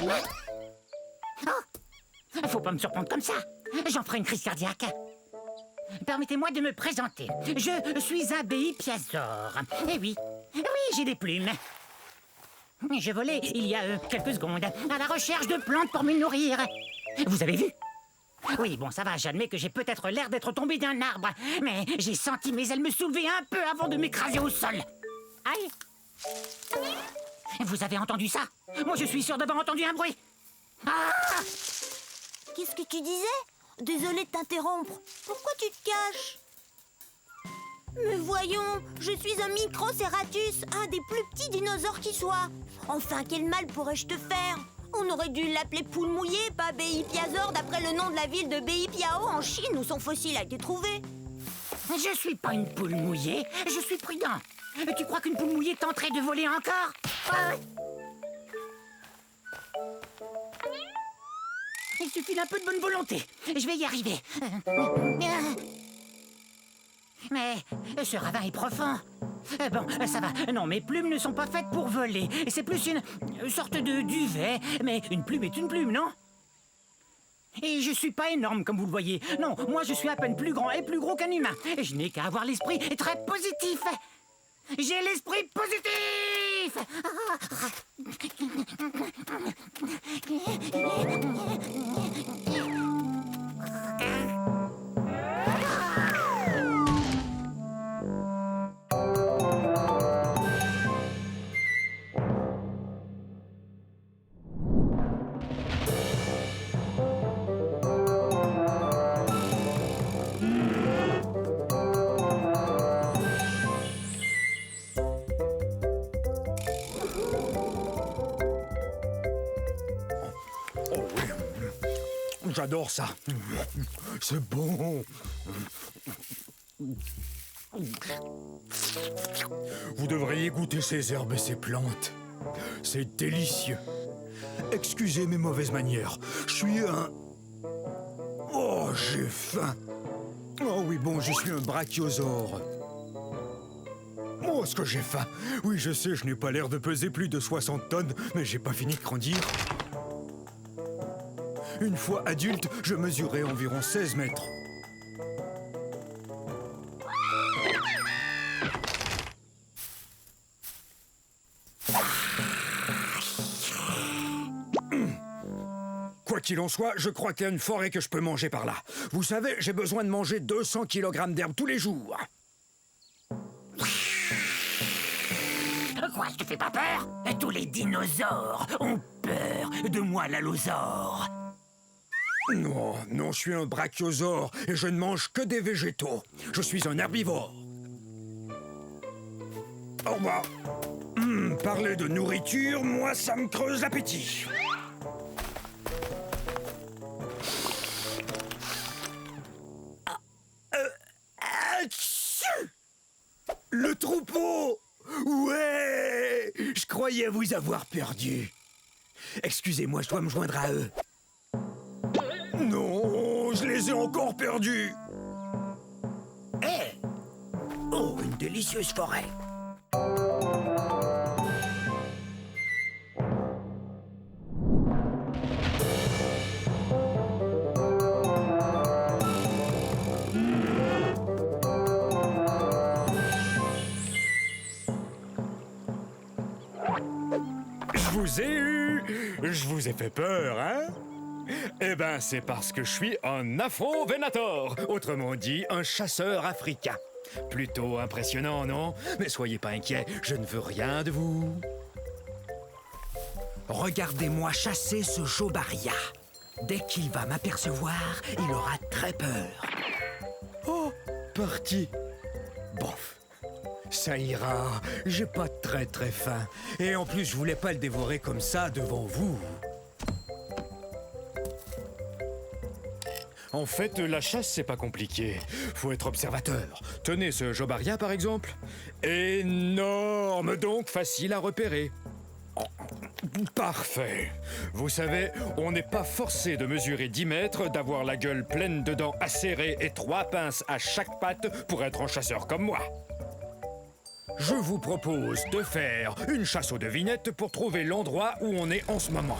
Oh, faut pas me surprendre comme ça. J'en ferai une crise cardiaque. Permettez-moi de me présenter. Je suis Abéi Piazor. Eh oui, j'ai des plumes. J'ai volé il y a quelques secondes à la recherche de plantes pour me nourrir. Vous avez vu? Oui, bon, ça va, j'admets que j'ai peut-être l'air d'être tombé d'un arbre, mais j'ai senti mes ailes me soulever un peu avant de m'écraser au sol. Aïe! Vous avez entendu ça? Moi, je suis sûr d'avoir entendu un bruit. Ah! Qu'est-ce que tu disais? Désolé de t'interrompre. Pourquoi tu te caches? Mais voyons, je suis un Microceratus, un des plus petits dinosaures qui soit. Enfin, quel mal pourrais-je te faire? On aurait dû l'appeler poule mouillée, pas Béipiazor, d'après le nom de la ville de Beipiao en Chine où son fossile a été trouvé. Je suis pas une poule mouillée, je suis prudent. Tu crois qu'une poule mouillée tenterait de voler encore? Il suffit d'un peu de bonne volonté. Je vais y arriver. Mais ce ravin est profond. Bon, ça va. Non, mes plumes ne sont pas faites pour voler. C'est plus une sorte de duvet. Mais une plume est une plume, non? Et je suis pas énorme, comme vous le voyez. Non, moi je suis à peine plus grand et plus gros qu'un humain. Et je n'ai qu'à avoir l'esprit très positif. J'ai l'esprit positif! J'adore ça. C'est bon. Vous devriez goûter ces herbes et ces plantes. C'est délicieux. Excusez mes mauvaises manières. Je suis un... Oh, j'ai faim. Oh oui, bon, je suis un brachiosaure. Oh, est-ce que j'ai faim? Oui, je sais, je n'ai pas l'air de peser plus de 60 tonnes, mais j'ai pas fini de grandir. Une fois adulte, je mesurais environ 16 mètres. Quoi qu'il en soit, je crois qu'il y a une forêt que je peux manger par là. Vous savez, j'ai besoin de manger 200 kg d'herbe tous les jours. Quoi, je te fais pas peur? Tous les dinosaures ont peur de moi, l'allosaure. Non, non, je suis un brachiosaure et je ne mange que des végétaux. Je suis un herbivore. Au revoir. Parler de nourriture, moi, ça me creuse l'appétit. Le troupeau! Ouais! Je croyais vous avoir perdu. Excusez-moi, je dois me joindre à eux. Non, je les ai encore perdus. Hé! Oh, une délicieuse forêt. Je vous ai eu. Je vous ai fait peur, hein? Eh ben, c'est parce que je suis un Afro-Venator, autrement dit, un chasseur africain. Plutôt impressionnant, non? Mais soyez pas inquiets, je ne veux rien de vous. Regardez-moi chasser ce Jobaria. Dès qu'il va m'apercevoir, il aura très peur. Oh, parti. Bof. Ça ira, j'ai pas très faim. Et en plus, je voulais pas le dévorer comme ça devant vous. En fait, la chasse, c'est pas compliqué. Faut être observateur. Tenez ce Jobaria, par exemple. Énorme, donc facile à repérer. Parfait. Vous savez, on n'est pas forcé de mesurer 10 mètres, d'avoir la gueule pleine de dents acérées et 3 pinces à chaque patte pour être un chasseur comme moi. Je vous propose de faire une chasse aux devinettes pour trouver l'endroit où on est en ce moment.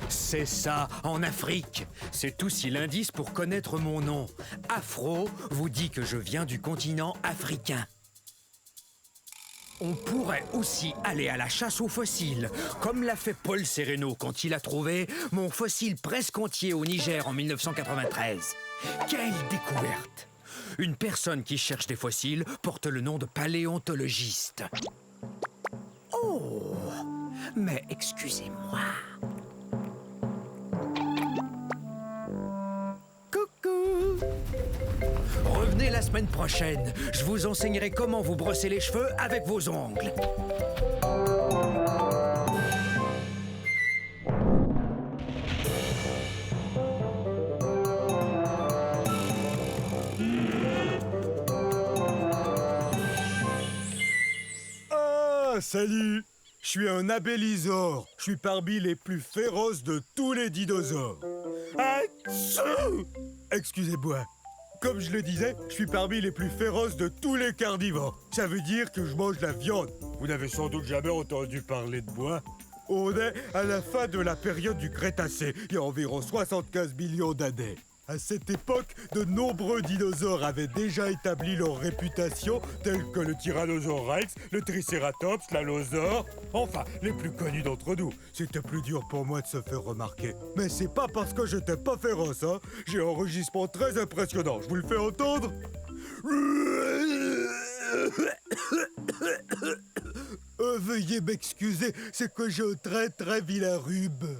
C'est ça, en Afrique. C'est aussi l'indice pour connaître mon nom. Afro vous dit que je viens du continent africain. On pourrait aussi aller à la chasse aux fossiles, comme l'a fait Paul Sereno quand il a trouvé mon fossile presque entier au Niger en 1993. Quelle découverte! Une personne qui cherche des fossiles porte le nom de paléontologiste. Oh! Mais excusez-moi. Coucou! Revenez la semaine prochaine. Je vous enseignerai comment vous brosser les cheveux avec vos ongles. Ah, salut! Je suis un abélisore. Je suis parmi les plus féroces de tous les dinosaures. Achou! Excusez-moi. Comme je le disais, je suis parmi les plus féroces de tous les carnivores. Ça veut dire que je mange la viande. Vous n'avez sans doute jamais entendu parler de moi. On est à la fin de la période du Crétacé, il y a environ 75 millions d'années. À cette époque, de nombreux dinosaures avaient déjà établi leur réputation, tels que le Tyrannosaure Rex, le Triceratops, l'Allosaure, enfin, les plus connus d'entre nous. C'était plus dur pour moi de se faire remarquer. Mais c'est pas parce que j'étais pas féroce, hein. J'ai un enregistrement très impressionnant. Je vous le fais entendre? Veuillez m'excuser, c'est que j'ai un très vilain rhume.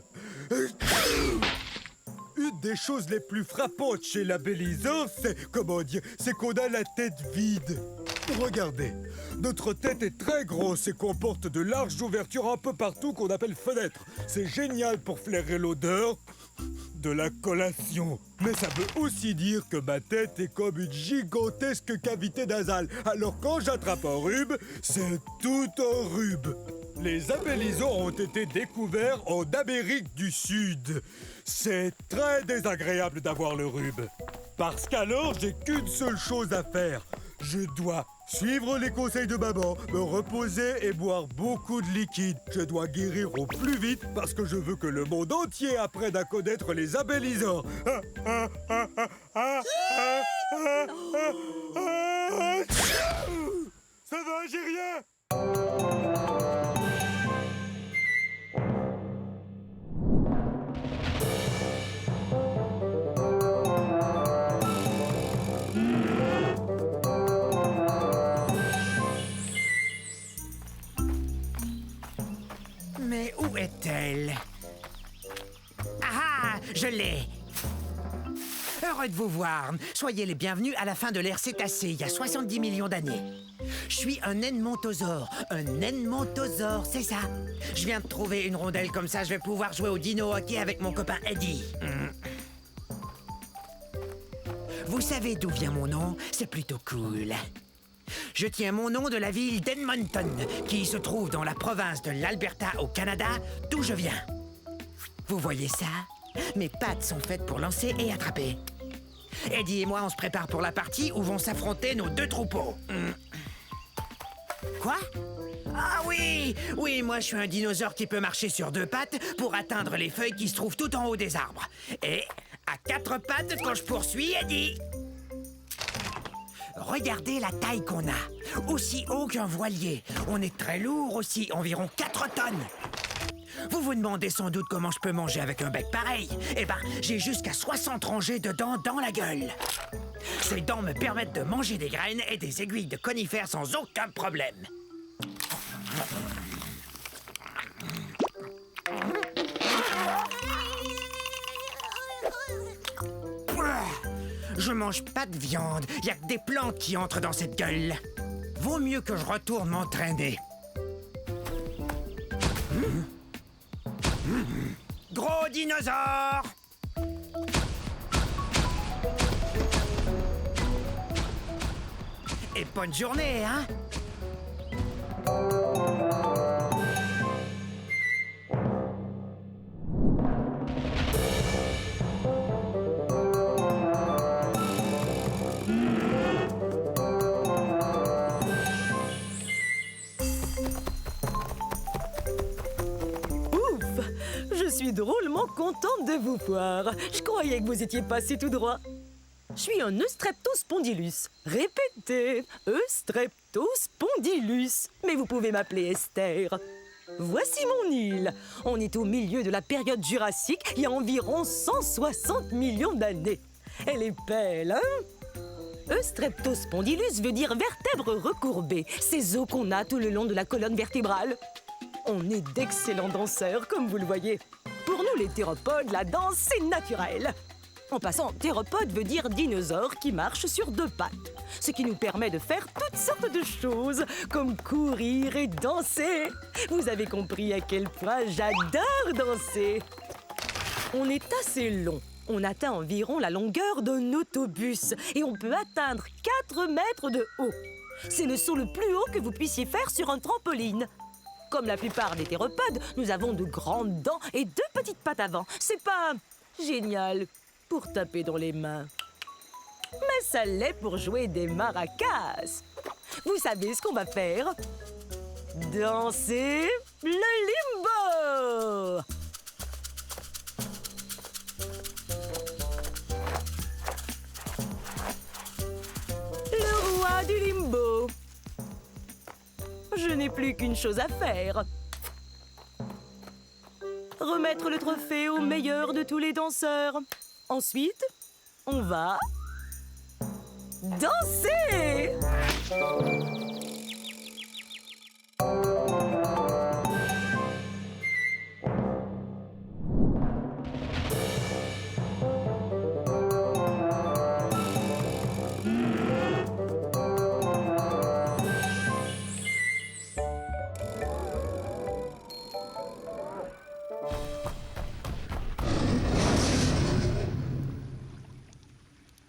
Une des choses les plus frappantes chez l'abélisore, c'est qu'on a la tête vide. Regardez, notre tête est très grosse et comporte de larges ouvertures un peu partout qu'on appelle fenêtres. C'est génial pour flairer l'odeur de la collation. Mais ça veut aussi dire que ma tête est comme une gigantesque cavité nasale. Alors quand j'attrape un rhume, c'est tout un rhume. Les abélisores ont été découverts en Amérique du Sud. C'est très désagréable d'avoir le rhume. Parce qu'alors, j'ai qu'une seule chose à faire. Je dois suivre les conseils de maman, me reposer et boire beaucoup de liquide. Je dois guérir au plus vite parce que je veux que le monde entier apprenne à connaître les abélisores. Ça va, j'ai rien. Mais où est-elle? Ah, je l'ai! Heureux de vous voir. Soyez les bienvenus à la fin de l'ère cétacée, il y a 70 millions d'années. Je suis un edmontosaure. Un edmontosaure, c'est ça. Je viens de trouver une rondelle comme ça, je vais pouvoir jouer au dino hockey avec mon copain Eddie. Vous savez d'où vient mon nom? C'est plutôt cool. Je tiens mon nom de la ville d'Edmonton, qui se trouve dans la province de l'Alberta au Canada, d'où je viens. Vous voyez ça? Mes pattes sont faites pour lancer et attraper. Eddie et moi, on se prépare pour la partie où vont s'affronter nos deux troupeaux. Quoi? Ah oui! Oui, moi je suis un dinosaure qui peut marcher sur deux pattes pour atteindre les feuilles qui se trouvent tout en haut des arbres. Et à quatre pattes quand je poursuis Eddie. Regardez la taille qu'on a. Aussi haut qu'un voilier. On est très lourd aussi, environ 4 tonnes. Vous vous demandez sans doute comment je peux manger avec un bec pareil. Eh ben, j'ai jusqu'à 60 rangées de dents dans la gueule. Ces dents me permettent de manger des graines et des aiguilles de conifères sans aucun problème. Je mange pas de viande, y a que des plantes qui entrent dans cette gueule. Vaut mieux que je retourne m'entraîner. Gros dinosaure! Et bonne journée, hein? Je Je suis drôlement contente de vous voir. Je croyais que vous étiez passé tout droit. Je suis un Eustreptospondylus. Répétez, Eustreptospondylus. Mais vous pouvez m'appeler Esther. Voici mon île. On est au milieu de la période jurassique, il y a environ 160 millions d'années. Elle est belle, hein? Eustreptospondylus veut dire vertèbre recourbée. Ces os qu'on a tout le long de la colonne vertébrale. On est d'excellents danseurs, comme vous le voyez. Pour nous, les théropodes, la danse, c'est naturel. En passant, théropode veut dire dinosaure qui marche sur deux pattes. Ce qui nous permet de faire toutes sortes de choses, comme courir et danser. Vous avez compris à quel point j'adore danser. On est assez long. On atteint environ la longueur d'un autobus et on peut atteindre 4 mètres de haut. C'est le saut le plus haut que vous puissiez faire sur un trampoline. Comme la plupart des théropodes, nous avons de grandes dents et 2 petites pattes avant. C'est pas génial pour taper dans les mains. Mais ça l'est pour jouer des maracas. Vous savez ce qu'on va faire? Danser le limbo! Le roi du limbo. Je n'ai plus qu'une chose à faire. Remettre le trophée au meilleur de tous les danseurs. Ensuite, on va danser!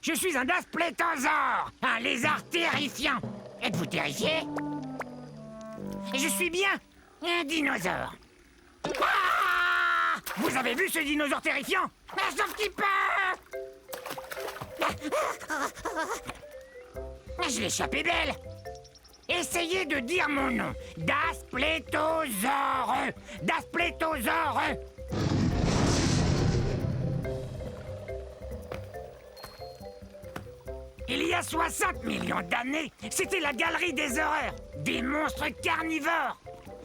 Je suis un Dasplétosaure, un lézard terrifiant. Êtes-vous terrifié? Je suis bien un dinosaure. Ah! Vous avez vu ce dinosaure terrifiant? Sauf qu'il peut! Je l'ai échappé belle. Essayez de dire mon nom. Dasplétosaure. Dasplétosaure. Il y a 60 millions d'années, c'était la galerie des horreurs, des monstres carnivores.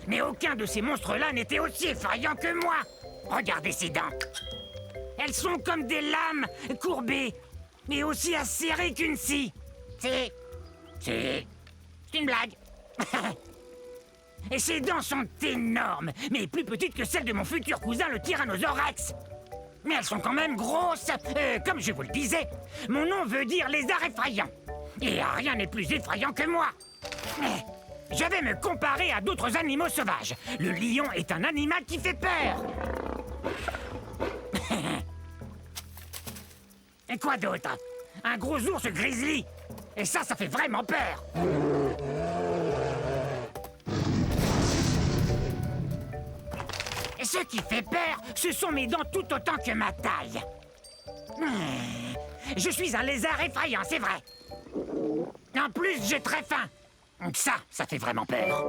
Mais aucun de ces monstres-là n'était aussi effrayant que moi. Regardez ces dents. Elles sont comme des lames courbées, mais aussi acérées qu'une scie. C'est une blague. Et ses dents sont énormes, mais plus petites que celles de mon futur cousin, le Tyrannosaure Rex. Mais elles sont quand même grosses, comme je vous le disais. Mon nom veut dire lézard effrayant. Et rien n'est plus effrayant que moi. Je vais me comparer à d'autres animaux sauvages. Le lion est un animal qui fait peur. Et quoi d'autre? Un gros ours grizzly. Et ça fait vraiment peur. Et ce qui fait peur, ce sont mes dents tout autant que ma taille. Je suis un lézard effrayant, c'est vrai. En plus, j'ai très faim. Donc ça fait vraiment peur.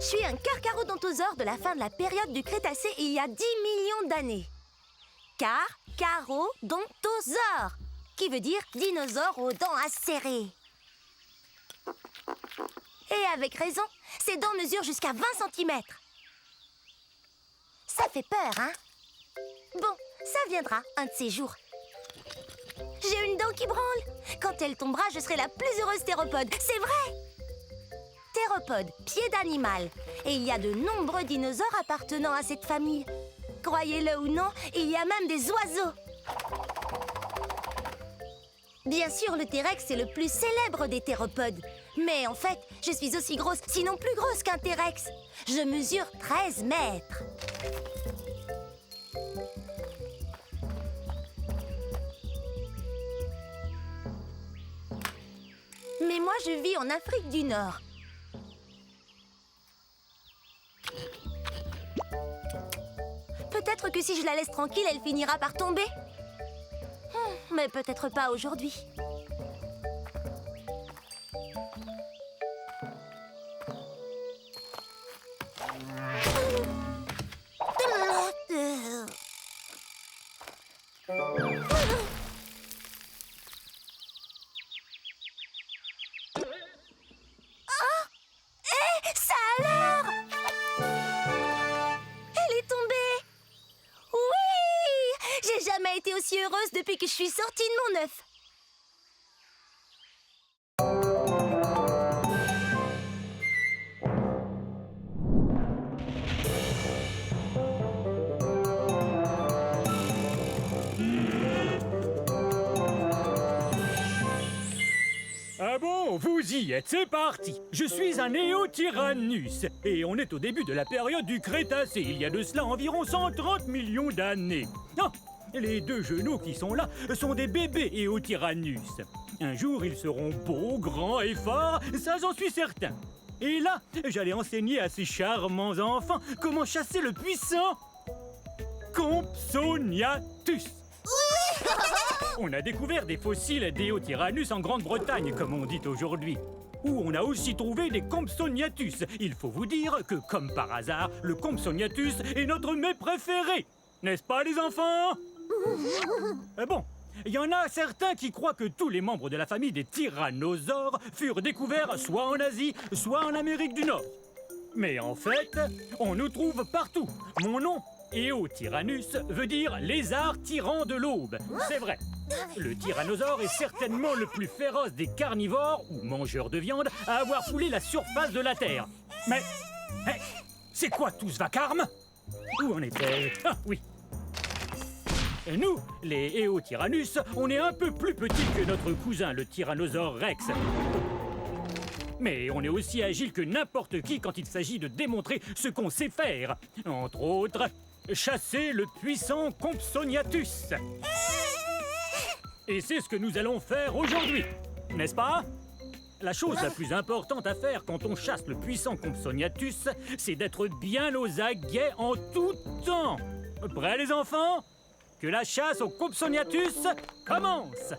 Je suis un carcharodontosaure de la fin de la période du Crétacé il y a 10 millions d'années. Carcharodontosaure, qui veut dire dinosaure aux dents acérées. Et avec raison, ses dents mesurent jusqu'à 20 cm. Ça fait peur, hein? Bon, ça viendra un de ces jours. J'ai une dent qui branle. Quand elle tombera, je serai la plus heureuse théropode. C'est vrai! Théropode, pied d'animal. Et il y a de nombreux dinosaures appartenant à cette famille. Croyez-le ou non, il y a même des oiseaux. Bien sûr, le T-Rex est le plus célèbre des théropodes. Mais en fait, je suis aussi grosse, sinon plus grosse qu'un T-Rex. Je mesure 13 mètres. Mais moi, je vis en Afrique du Nord. Peut-être que si je la laisse tranquille, elle finira par tomber. Mais peut-être pas aujourd'hui. Ça alors? Elle est tombée. Oui! J'ai jamais été aussi heureuse depuis que je suis sortie de mon œuf. Ah bon, vous y êtes, c'est parti. Je suis un Néotyrannus et on est au début de la période du Crétacé, il y a de cela environ 130 millions d'années. Non, les deux genoux qui sont là sont des bébés Néotyrannus. Un jour, ils seront beaux, grands et forts, ça j'en suis certain. Et là, j'allais enseigner à ces charmants enfants comment chasser le puissant Compsognathus. On a découvert des fossiles d'Éotyrannus en Grande-Bretagne, comme on dit aujourd'hui, où on a aussi trouvé des Compsognathus. Il faut vous dire que, comme par hasard, le Compsognathus est notre mets préféré. N'est-ce pas, les enfants? Bon, il y en a certains qui croient que tous les membres de la famille des tyrannosaures furent découverts soit en Asie, soit en Amérique du Nord. Mais en fait, on nous trouve partout. Mon nom, Éotyrannus, veut dire lézard tyran de l'aube. C'est vrai. Le tyrannosaure est certainement le plus féroce des carnivores, ou mangeurs de viande, à avoir foulé la surface de la Terre. Mais, c'est quoi tout ce vacarme? Où en était-je? Ah, oui. Nous, les Éotyrannus, on est un peu plus petits que notre cousin, le tyrannosaure Rex. Mais on est aussi agile que n'importe qui quand il s'agit de démontrer ce qu'on sait faire. Entre autres, chasser le puissant Compsognathus. Et c'est ce que nous allons faire aujourd'hui, n'est-ce pas? La chose la plus importante à faire quand on chasse le puissant Compsognathus, c'est d'être bien aux aguets en tout temps. Prêts les enfants? Que la chasse au Compsognathus commence!